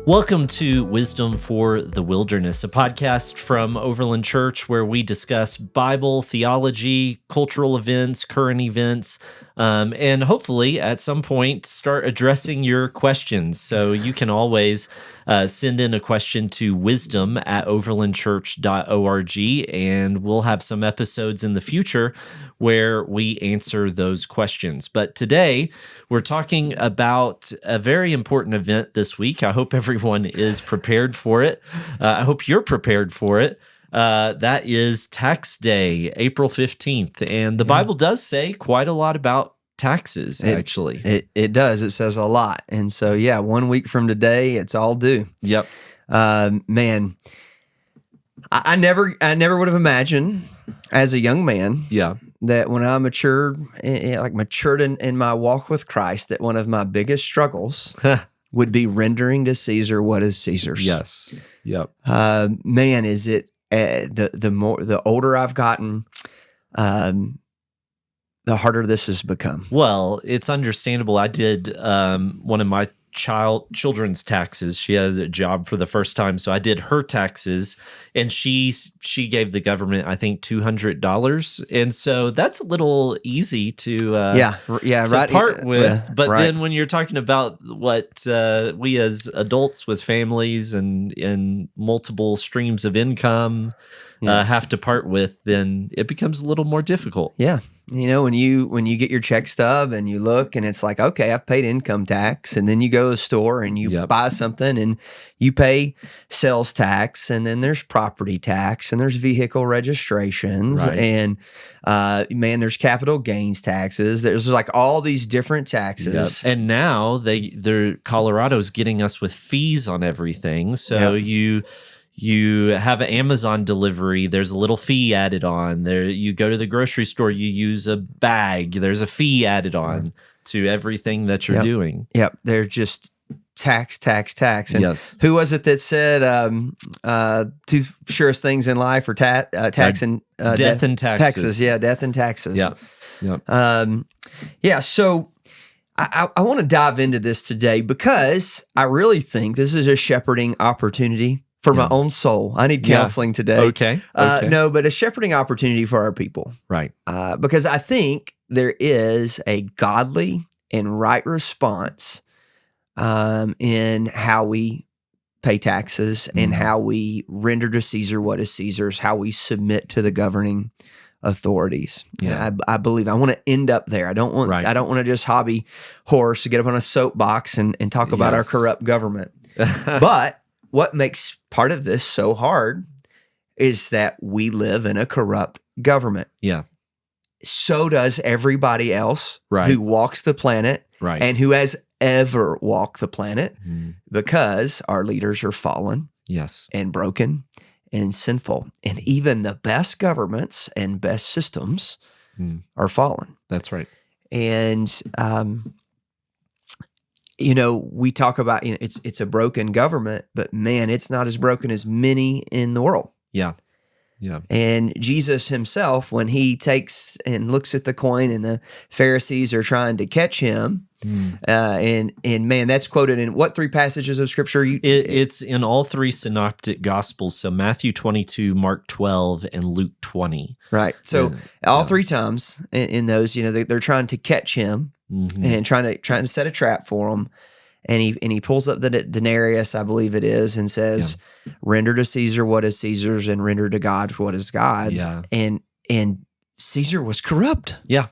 Welcome to Wisdom for the Wilderness, a podcast from Overland Church where we discuss Bible, theology, cultural events, current events, and hopefully at some point start addressing your questions. So you can always send in a question to wisdom@overlandchurch.org, and we'll have some episodes in the future where we answer those questions. But today, we're talking about a very important event this week. I hope everyone is prepared for it. I hope you're prepared for it. That is Tax Day, April 15th. And the Bible does say quite a lot about taxes, actually. It does. It says a lot. And so, 1 week from today, it's all due. Yep. Man, I never would have imagined as a young man that when I matured in my walk with Christ, that one of my biggest struggles would be rendering to Caesar what is Caesar's. Yes. Yep. Man, is it the older I've gotten, the harder this has become. Well, it's understandable. I did one of my children's taxes. She has a job for the first time, so I did her taxes, and she gave the government, I think, $200, and so that's a little easy to part with. But then when you're talking about what we as adults with families and multiple streams of income have to part with, then it becomes a little more difficult. Yeah. You know, when you get your check stub and you look and it's like, okay, I've paid income tax, and then you go to the store and you buy something and you pay sales tax, and then there's property tax and there's vehicle registrations and there's capital gains taxes. There's like all these different taxes. Yep. And now Colorado's getting us with fees on everything. So you have an Amazon delivery, there's a little fee added on. There, you go to the grocery store, you use a bag, there's a fee added on to everything that you're doing. Yep, they're just tax. And who was it that said two surest things in life are tax and death and taxes? Taxes, death and taxes. Yeah. So I want to dive into this today because I really think this is a shepherding opportunity for my own soul. I need counseling today. Okay. No, but a shepherding opportunity for our people. Right. Because I think there is a godly and right response in how we pay taxes and how we render to Caesar what is Caesar's, how we submit to the governing authorities. Yeah. I believe I want to end up there. I don't want to just hobby horse to get up on a soapbox and talk about our corrupt government. But what makes part of this so hard is that we live in a corrupt government. Yeah. So does everybody else who walks the planet and who has ever walked the planet because our leaders are fallen and broken and sinful. And even the best governments and best systems are fallen. That's right. And we talk about, it's a broken government, but man, it's not as broken as many in the world. Yeah. And Jesus himself, when he takes and looks at the coin and the Pharisees are trying to catch him, and man, that's quoted in what three passages of scripture? It's in all three synoptic gospels. So Matthew 22, Mark 12, and Luke 20. Right. So all three times in those, they're trying to catch him. And trying to set a trap for him, and he pulls up the denarius, I believe it is, and says, "Render to Caesar what is Caesar's, and render to God what is God's." Yeah. And Caesar was corrupt. Yeah.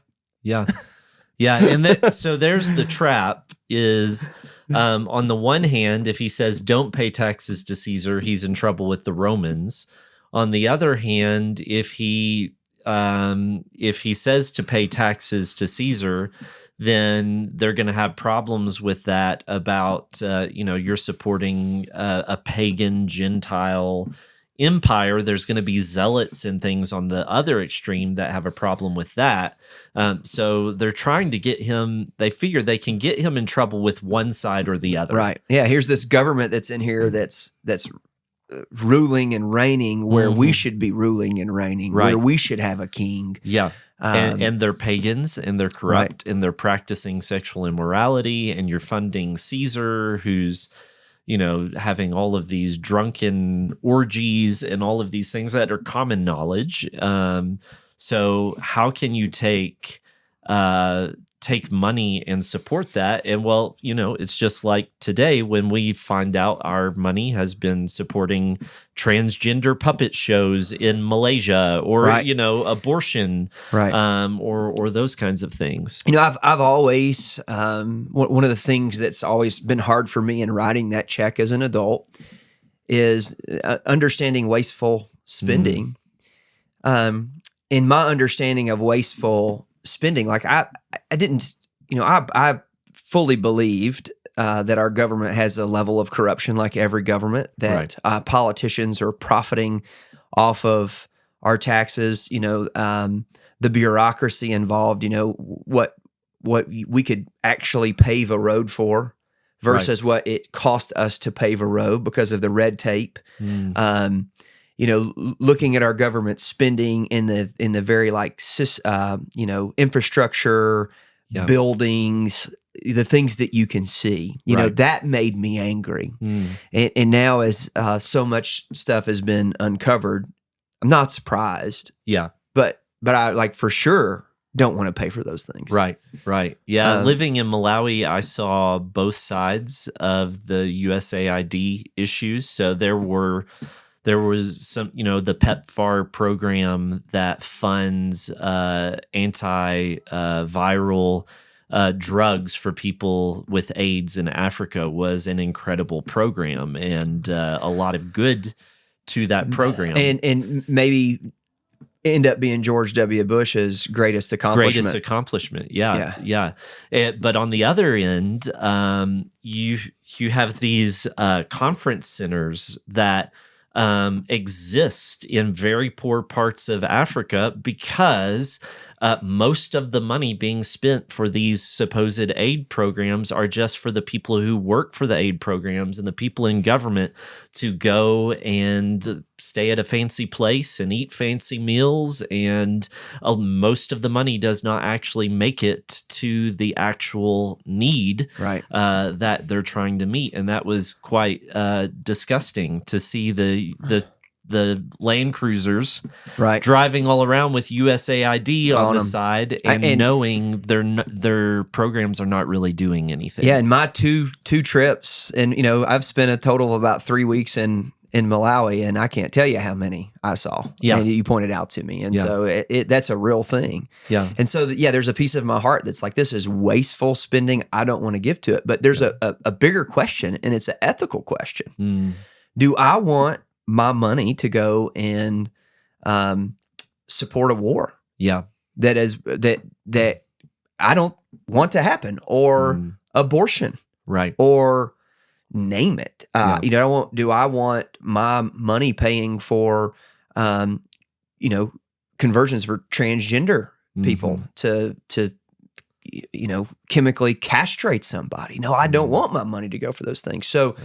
And so there's the trap. Is on the one hand, if he says don't pay taxes to Caesar, he's in trouble with the Romans. On the other hand, if he says to pay taxes to Caesar, then they're going to have problems with that about, you're supporting a pagan Gentile empire. There's going to be zealots and things on the other extreme that have a problem with that. So they're trying to get him, they figure they can get him in trouble with one side or the other. Right. Yeah. Here's this government that's in here that's ruling and reigning where we should be ruling and reigning, where we should have a king. Yeah. And they're pagans and they're corrupt and they're practicing sexual immorality, and you're funding Caesar, who's having all of these drunken orgies and all of these things that are common knowledge. So how can you take money and support that? And well, it's just like today when we find out our money has been supporting transgender puppet shows in Malaysia, or abortion, right, or those kinds of things. I've always one of the things that's always been hard for me in writing that check as an adult is understanding wasteful spending. In my understanding of wasteful spending, like I didn't, I fully believed that our government has a level of corruption like every government, that politicians are profiting off of our taxes, the bureaucracy involved, what we could actually pave a road for versus what it cost us to pave a road because of the red tape. Looking at our government spending in the very infrastructure, buildings, the things that you can see, that made me angry. And now as so much stuff has been uncovered, I'm not surprised. Yeah. But I for sure don't want to pay for those things. Right. Yeah. Living in Malawi, I saw both sides of the USAID issues. So there was some, the PEPFAR program that funds antiviral drugs for people with AIDS in Africa was an incredible program, and a lot of good to that program. And maybe end up being George W. Bush's greatest accomplishment. Yeah. But on the other end, you have these conference centers that exist in very poor parts of Africa because most of the money being spent for these supposed aid programs are just for the people who work for the aid programs and the people in government to go and stay at a fancy place and eat fancy meals. And most of the money does not actually make it to the actual need that they're trying to meet. And that was quite disgusting to see the Land Cruisers driving all around with USAID on the side and knowing their programs are not really doing anything. Yeah, in my two trips, and I've spent a total of about 3 weeks in Malawi, and I can't tell you how many I saw. Yeah, and you pointed out to me, and so that's a real thing. Yeah, and so there's a piece of my heart that's like, this is wasteful spending. I don't want to give to it, but there's a bigger question, and it's an ethical question. Do I want my money to go and support a war? Yeah, that I don't want to happen, or abortion, or name it. Do I want my money paying for conversions for transgender people to chemically castrate somebody? No, I don't want my money to go for those things. So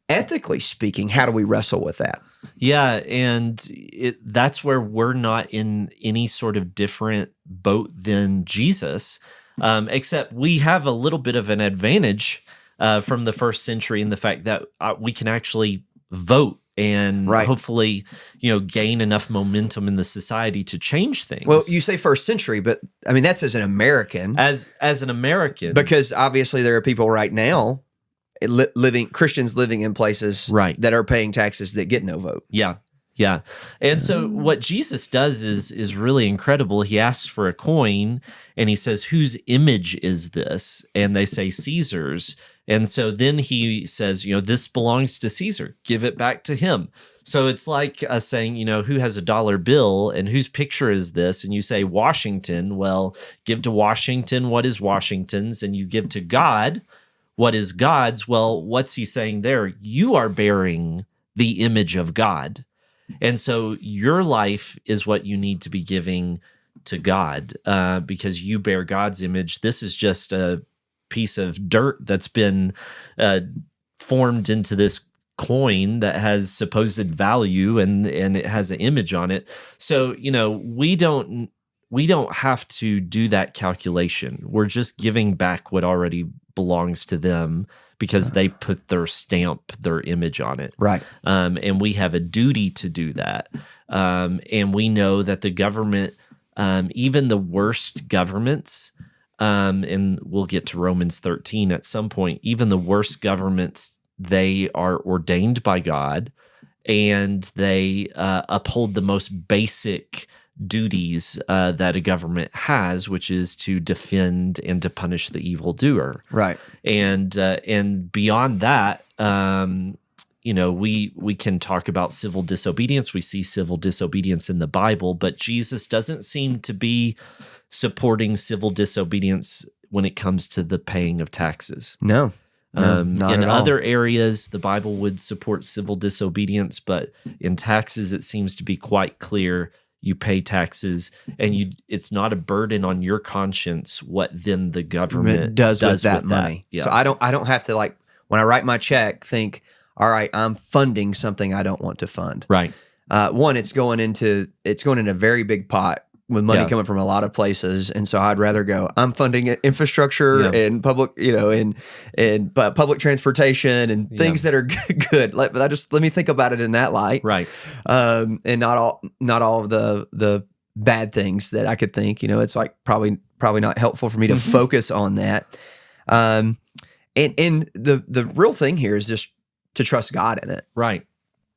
ethically speaking, how do we wrestle with that? Yeah, and that's where we're not in any sort of different boat than Jesus, except we have a little bit of an advantage from the first century in the fact that we can actually vote and hopefully, gain enough momentum in the society to change things. Well, you say first century, but I mean, that's as an American. As an American. Because obviously there are people right now Christians living in places that are paying taxes that get no vote. Yeah. And so what Jesus does is really incredible. He asks for a coin and he says, whose image is this? And they say Caesar's. And so then he says, this belongs to Caesar. Give it back to him. So it's like us saying, who has a dollar bill and whose picture is this? And you say Washington. Well, give to Washington what is Washington's, and you give to God what is God's. Well, what's he saying there? You are bearing the image of God. And so your life is what you need to be giving to God because you bear God's image. This is just a piece of dirt that's been formed into this coin that has supposed value and it has an image on it. So, we don't have to do that calculation. We're just giving back what already belongs to them because they put their stamp, their image on it. Right. And we have a duty to do that. And we know that the government, even the worst governments, and we'll get to Romans 13 at some point, even the worst governments, they are ordained by God, and they uphold the most basic duties that a government has, which is to defend and to punish the evildoer. Right. And beyond that, we can talk about civil disobedience. We see civil disobedience in the Bible, but Jesus doesn't seem to be supporting civil disobedience when it comes to the paying of taxes. No. Not in at all. other areas, the Bible would support civil disobedience, but in taxes, it seems to be quite clear you pay taxes, and it's not a burden on your conscience what then the government does with that money. Yeah. So I don't have to, like, when I write my check, think, all right, I'm funding something I don't want to fund. Right. One, it's going into a very big pot with money coming from a lot of places, and so I'd rather go, I'm funding infrastructure and public, and public transportation and things that are good. Let me think about it in that light, Right? And not all of the bad things that I could think. It's like probably not helpful for me to focus on that. And the real thing here is just to trust God in it, Right.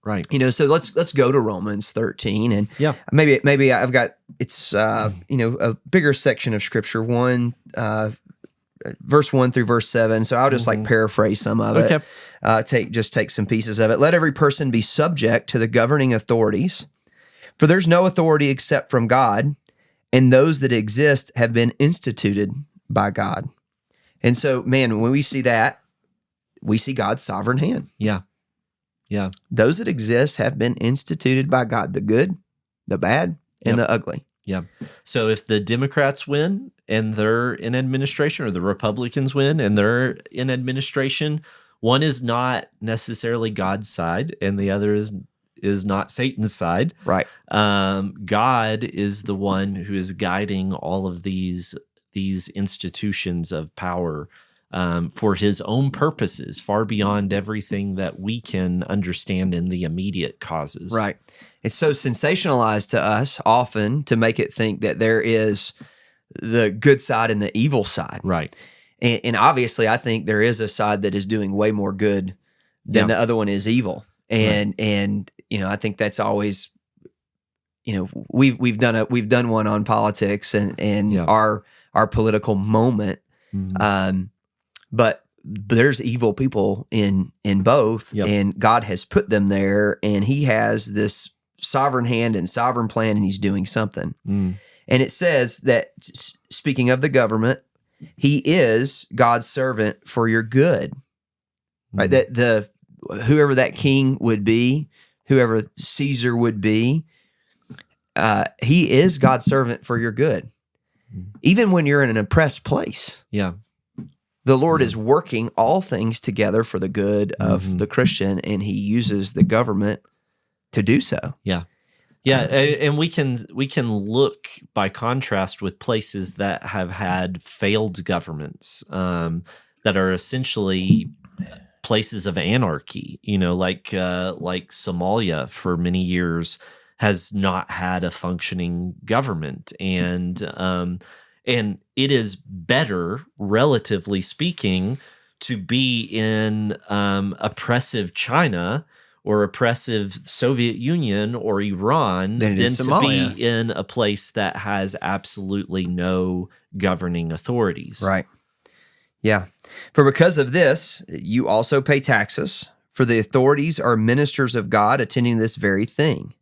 Right. So let's go to Romans 13, and maybe I've got a bigger section of Scripture, verse 1 through verse 7. So I'll just like paraphrase some of it. Take some pieces of it. Let every person be subject to the governing authorities, for there's no authority except from God, and those that exist have been instituted by God. And so, man, when we see that, we see God's sovereign hand. Yeah. Yeah. Those that exist have been instituted by God, the good, the bad, and the ugly. Yeah. So if the Democrats win and they're in administration, or the Republicans win and they're in administration, one is not necessarily God's side and the other is not Satan's side. Right. God is the one who is guiding all of these institutions of power for his own purposes, far beyond everything that we can understand in the immediate causes. Right. It's so sensationalized to us often to make it think that there is the good side and the evil side. Right. And obviously, I think there is a side that is doing way more good than the other one is evil. And I think that's always, we've done one on politics and our political moment. Mm-hmm. But there's evil people in both, and God has put them there, and he has this sovereign hand and sovereign plan, and he's doing something. And it says that, speaking of the government, he is God's servant for your good, right? That whoever that king would be, whoever Caesar would be, he is God's servant for your good. Even when you're in an oppressed place. Yeah. The Lord is working all things together for the good of the Christian, and he uses the government to do so. Yeah. Yeah, and we can look by contrast with places that have had failed governments that are essentially places of anarchy. Like Somalia for many years has not had a functioning government, and it is better, relatively speaking, to be in oppressive China or oppressive Soviet Union or Iran than to be in a place that has absolutely no governing authorities. Right. Yeah. For because of this, you also pay taxes, for the authorities are ministers of God attending this very thing.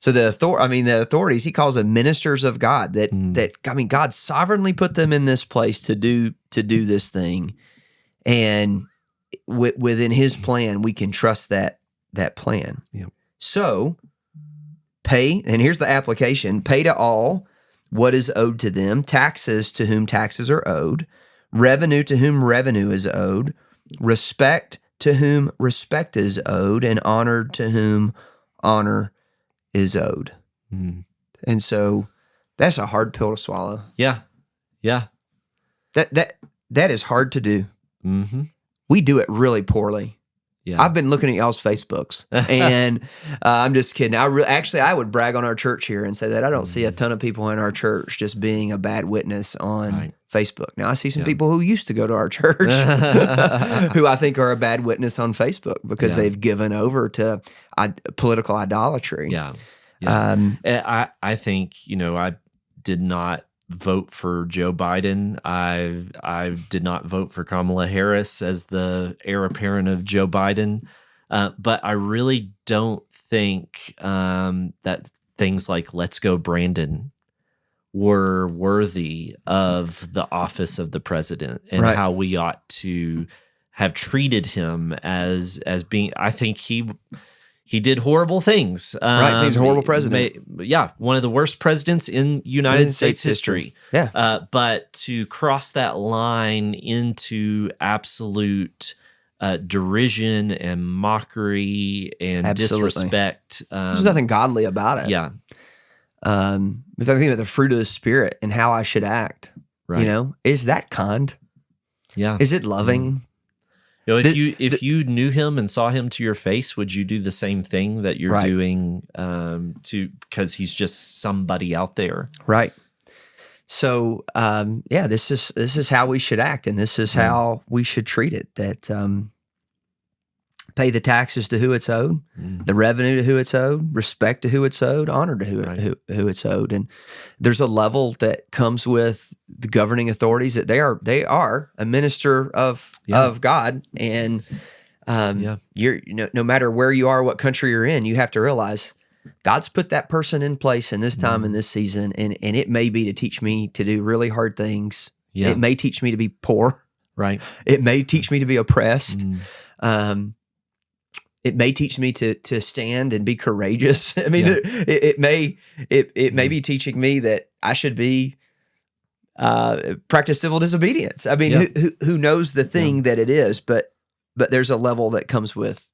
So the authorities, he calls them ministers of God. God sovereignly put them in this place to do this thing, and within his plan, we can trust that plan. Yeah. So pay, and here's the application: pay to all what is owed to them, taxes to whom taxes are owed, revenue to whom revenue is owed, respect to whom respect is owed, and honor to whom honor is owed. And so that's a hard pill to swallow. Yeah. Yeah. That that is hard to do. Mm-hmm. We do it really poorly. Yeah. I've been looking at y'all's Facebooks, and I'm just kidding. I would brag on our church here and say that I don't see a ton of people in our church just being a bad witness on Facebook. Now, I see some people who used to go to our church who I think are a bad witness on Facebook because they've given over to political idolatry. Yeah. I think, I did not vote for Joe Biden. I did not vote for Kamala Harris as the heir apparent of Joe Biden. But I really don't think that things like "Let's Go Brandon" were worthy of the office of the president and how we ought to have treated him as being. I think he did horrible things. He's a horrible president. One of the worst presidents in United States history. Yeah. But to cross that line into absolute derision and mockery and disrespect. There's nothing godly about it. Yeah. If I'm thinking about the fruit of the Spirit and how I should act, is that kind? Yeah. Is it loving? If you knew him and saw him to your face, would you do the same thing that you're doing because he's just somebody out there? Right. So this is how we should act, and this is how we should treat it. That pay the taxes to who it's owed, the revenue to who it's owed, respect to who it's owed, honor to who it's owed. And there's a level that comes with the governing authorities that they are a minister of God, and you're no matter where you are, what country you're in, you have to realize God's put that person in place in this time in this season, and it may be to teach me to do really hard things. Yeah. It may teach me to be poor. Right. It may teach me to be oppressed. It may teach me to stand and be courageous. I mean, it may be teaching me that I should be practice civil disobedience. I mean, who knows the thing that it is? But there's a level that comes with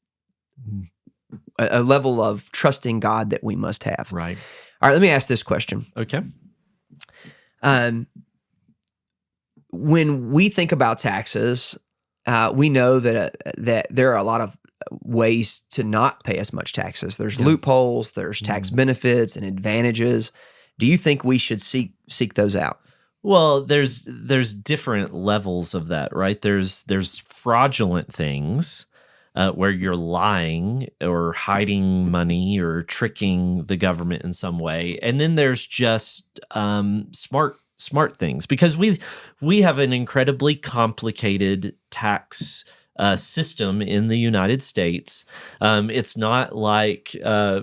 a level of trusting God that we must have. Right. All right. Let me ask this question. Okay. When we think about taxes, we know that there are a lot of ways to not pay as much taxes. There's loopholes, there's tax benefits and advantages. Do you think we should seek those out? Well, there's different levels of that, right? There's fraudulent things where you're lying or hiding money or tricking the government in some way, and then there's just smart things, because we have an incredibly complicated tax system in the United States. It's not like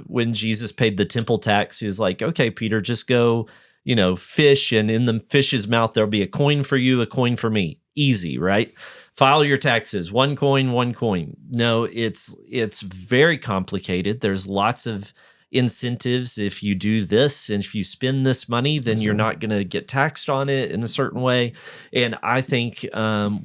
when Jesus paid the temple tax, he was like, okay, Peter, just go, fish, and in the fish's mouth, there'll be a coin for you, a coin for me. Easy, right? File your taxes, one coin, one coin. No, it's very complicated. There's lots of incentives. If you do this and if you spend this money, then you're not going to get taxed on it in a certain way. And I think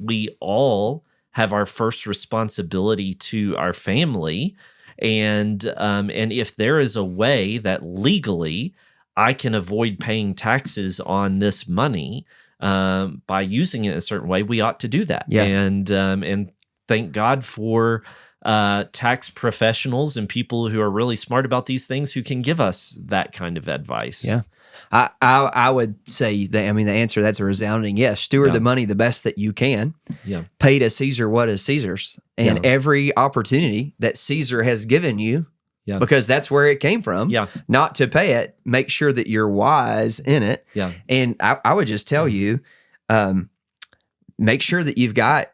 we all have our first responsibility to our family, and if there is a way that legally I can avoid paying taxes on this money by using it a certain way, we ought to do that. Yeah. And thank God for tax professionals and people who are really smart about these things who can give us that kind of advice. Yeah. I would say that, the answer, that's a resounding yes. Steward the money the best that you can. Yeah. Pay to Caesar what is Caesar's. And every opportunity that Caesar has given you, because that's where it came from, not to pay it, make sure that you're wise in it. Yeah. And I would just tell you, make sure that you've got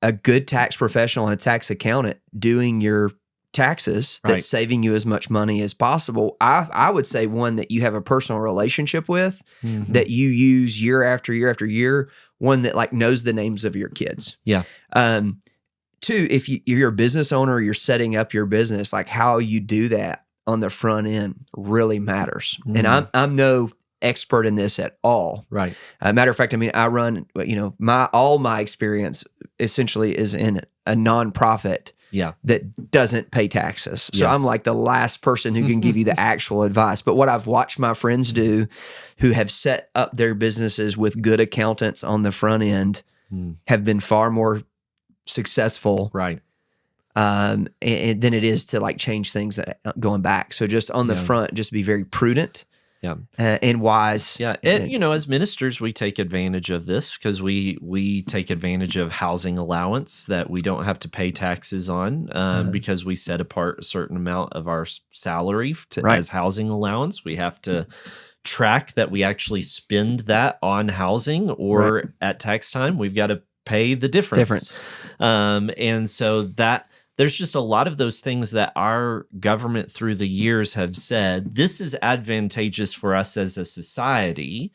a good tax professional and a tax accountant doing your taxes that's saving you as much money as possible. I would say one that you have a personal relationship with, that you use year after year after year, one that knows the names of your kids. Yeah. Two, if you're a business owner or you're setting up your business, how you do that on the front end really matters. And I'm no expert in this at all. Right. Matter of fact, I run, all my experience essentially is in a nonprofit that doesn't pay taxes. So I'm like the last person who can give you the actual advice. But what I've watched my friends do who have set up their businesses with good accountants on the front end, have been far more successful, right? And than it is to like change things going back. So just on the front, just be very prudent. Yeah, and wise. Yeah, and as ministers, we take advantage of this because we take advantage of housing allowance that we don't have to pay taxes on because we set apart a certain amount of our salary as housing allowance. We have to track that we actually spend that on housing, or at tax time, we've got to pay the difference. And so that. There's just a lot of those things that our government through the years have said, this is advantageous for us as a society.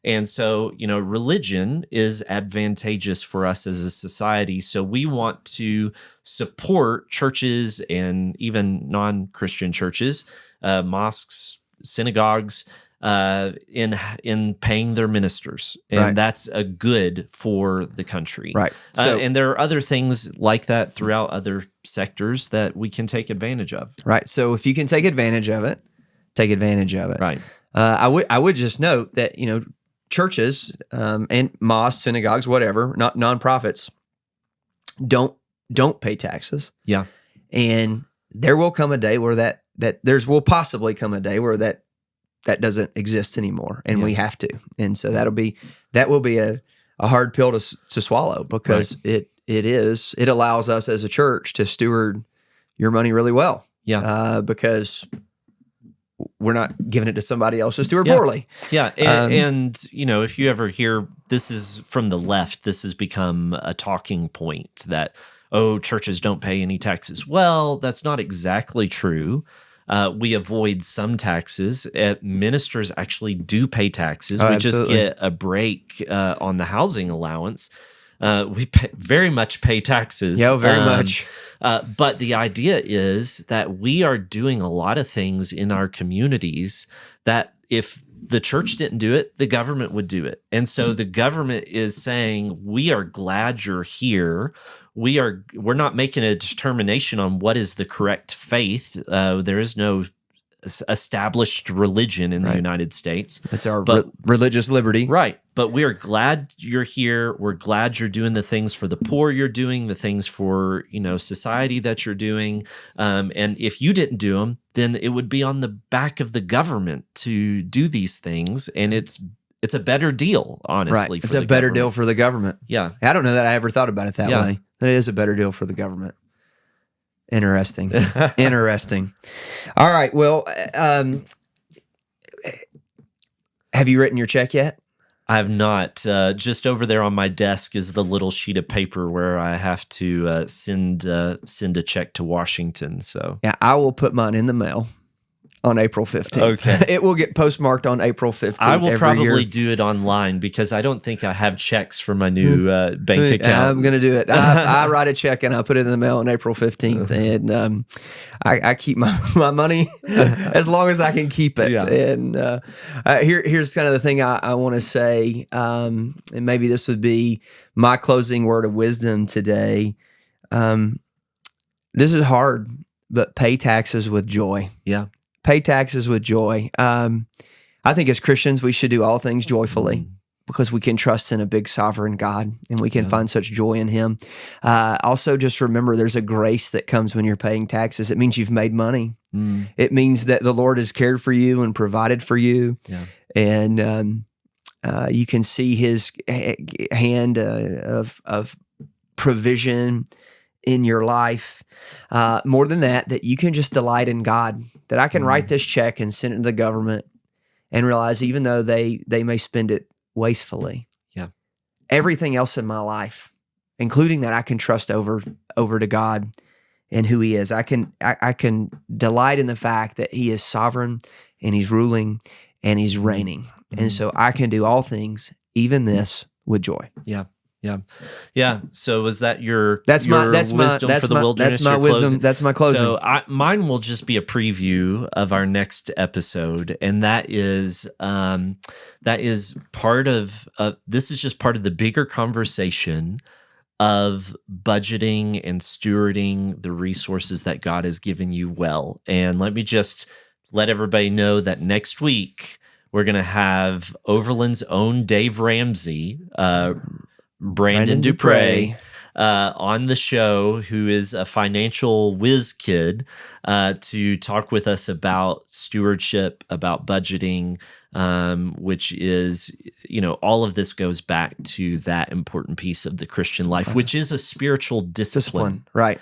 And so, religion is advantageous for us as a society. So we want to support churches and even non-Christian churches, mosques, synagogues, in paying their ministers, and that's a good for the country. Right. So, and there are other things like that throughout other sectors that we can take advantage of. Right. So if you can take advantage of it, take advantage of it. Right. I would just note that churches and mosques, synagogues, whatever, not nonprofits, don't pay taxes. Yeah. And there will come a day where that will possibly come a day where that doesn't exist anymore, and we have to. And so that will be a hard pill to swallow, because it allows us as a church to steward your money really well. Yeah. Because we're not giving it to somebody else to steward poorly. Yeah. And if you ever hear, this is from the left, this has become a talking point that, churches don't pay any taxes. Well, that's not exactly true. We avoid some taxes. Ministers actually do pay taxes. We just get a break on the housing allowance. We very much pay taxes. Yeah, very much. But the idea is that we are doing a lot of things in our communities that if the church didn't do it, the government would do it. And so the government is saying, we are glad you're here. We're not making a determination on what is the correct faith. There is no established religion in the United States. It's our religious liberty. Right. But we are glad you're here. We're glad you're doing the things for the poor you're doing, the things for, society that you're doing. And if you didn't do them, then it would be on the back of the government to do these things. And it's a better deal, honestly. Right. It's a better deal for the government. Yeah. I don't know that I ever thought about it that way. It is a better deal for the government. Interesting. Interesting. All right. Well, have you written your check yet? I have not. Just over there on my desk is the little sheet of paper where I have to send a check to Washington. So yeah, I will put mine in the mail on April 15th. Okay. It will get postmarked on April 15th. I will probably do it online because I don't think I have checks for my new bank account. I'm going to do it. I write a check and I put it in the mail on April 15th. And I keep my money as long as I can keep it. Yeah. And here's kind of the thing I want to say. And maybe this would be my closing word of wisdom today. This is hard, but pay taxes with joy. Yeah. Pay taxes with joy. I think as Christians, we should do all things joyfully because we can trust in a big sovereign God and we can find such joy in Him. Also, just remember there's a grace that comes when you're paying taxes. It means you've made money. It means that the Lord has cared for you and provided for you. Yeah. And you can see His hand of provision in your life. More than that you can just delight in God, that I can write this check and send it to the government and realize even though they may spend it wastefully, everything else in my life, including that, I can trust over to God and who He is. I can delight in the fact that He is sovereign and He's ruling and He's reigning. And so I can do all things, even this, with joy. Yeah. Yeah. So was that your wisdom for the wilderness? That's my wisdom. That's my closing. So mine will just be a preview of our next episode, and that is part of this is just part of the bigger conversation of budgeting and stewarding the resources that God has given you well. And let me just let everybody know that next week we're going to have Overland's own Dave Ramsey Brandon Dupre on the show, who is a financial whiz kid, to talk with us about stewardship, about budgeting, which is, all of this goes back to that important piece of the Christian life, which is a spiritual discipline. Right.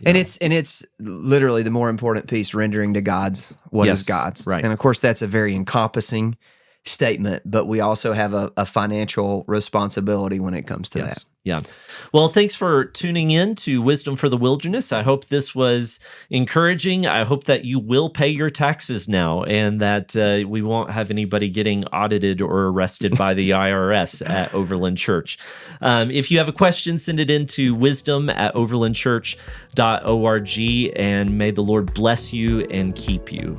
Yeah. And it's literally the more important piece, rendering to God's what is God's. Right. And of course, that's a very encompassing statement, but we also have a financial responsibility when it comes to that. Yeah. Well, thanks for tuning in to Wisdom for the Wilderness. I hope this was encouraging. I hope that you will pay your taxes now, and that we won't have anybody getting audited or arrested by the IRS at Overland Church. If you have a question, send it in to wisdom@overlandchurch.org, and may the Lord bless you and keep you.